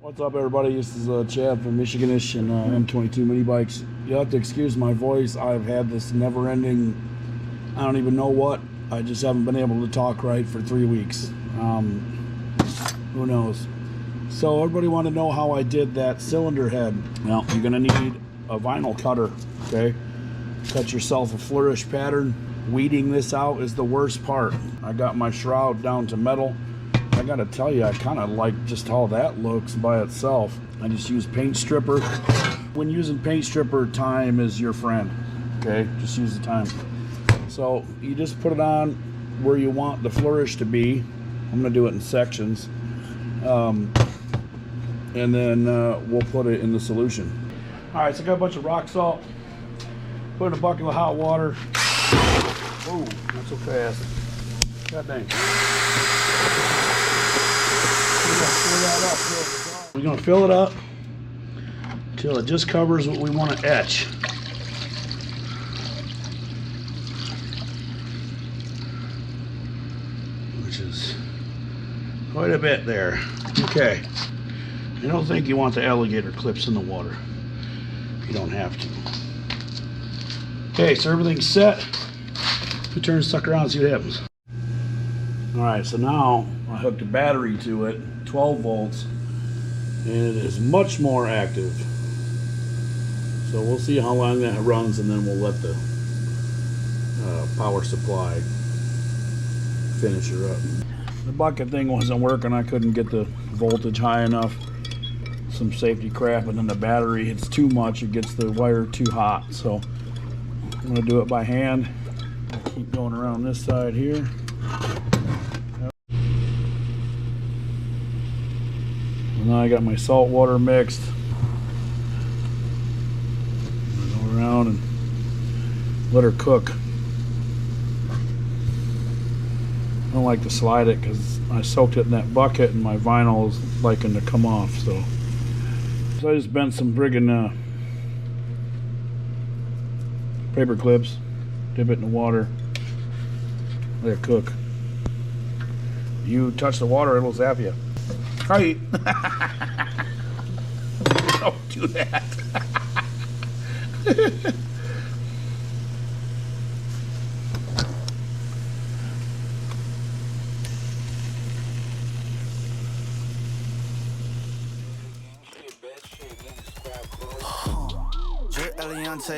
What's up, everybody? This is Chad from Michiganish and M22 Minibikes. You have to excuse my voice. I've had this never-ending, I don't even know what. I just haven't been able to talk right for 3 weeks. Who knows? So everybody want to know how I did that cylinder head. Well, you're going to need a vinyl cutter, okay? Cut yourself a flourish pattern. Weeding this out is the worst part. I got my shroud down to metal. I gotta tell you, I kind of like just how that looks by itself. I just use paint stripper. When using paint stripper, time is your friend, okay? Just use the time. So you just put it on where you want the flourish to be. I'm gonna do it in sections. And then we'll put it in the solution. All right, so I got a bunch of rock salt. Put in a bucket of hot water. Whoa, not so fast. God dang. We're going to fill it up until it just covers what we want to etch. Which is quite a bit there. Okay. I don't think you want the alligator clips in the water. You don't have to. Okay, so everything's set. We turn the sucker on and see what happens. Alright, so now I hooked a battery to it, 12 volts, and it is much more active. So we'll see how long that runs, and then we'll let the power supply finish her up. The bucket thing wasn't working. I couldn't get the voltage high enough. Some safety crap, and then the battery, it's too much. It gets the wire too hot. So I'm going to do it by hand. I'll keep going around this side here. Now I got my salt water mixed. Go around and let her cook. I don't like to slide it because I soaked it in that bucket and my vinyl is liking to come off. So I just bent some friggin' paper clips, dip it in the water, let it cook. You touch the water, it'll zap you. Right. Don't do that.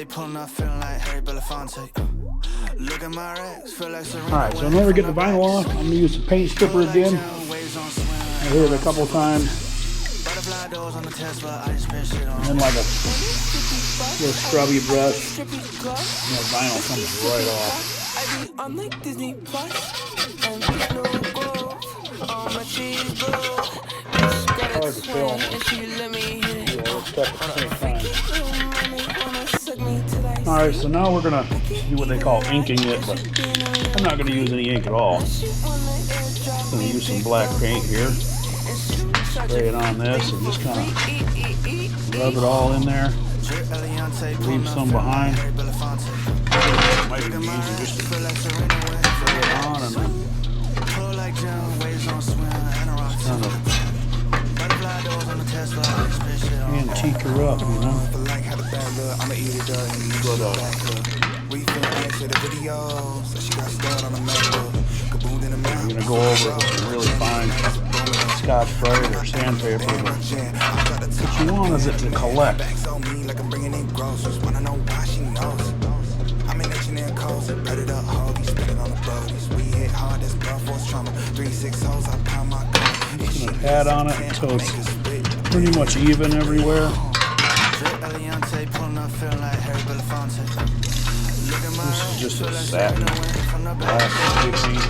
Pulling up, feeling like Harry Belafonte. Look at my racks, feel like alright, so in order to get the vinyl off, I'm going to use the paint stripper again. I hit it a couple times. And then like a little scrubby brush. And the vinyl comes right off. Hard to film. Alright, so now we're going to do what they call inking it, but I'm not going to use any ink at all. I'm going to use some black paint here. Spray it on this and just kind of rub it all in there. Leave some behind. It might be easy just to spray it on and then kind of antique her up, you know. I'm going to go over it with some really fine scotchbrite or sandpaper, but what you want is it to collect. I'm just going to pat on it until it's pretty much even everywhere. This is just a satin plastic paint.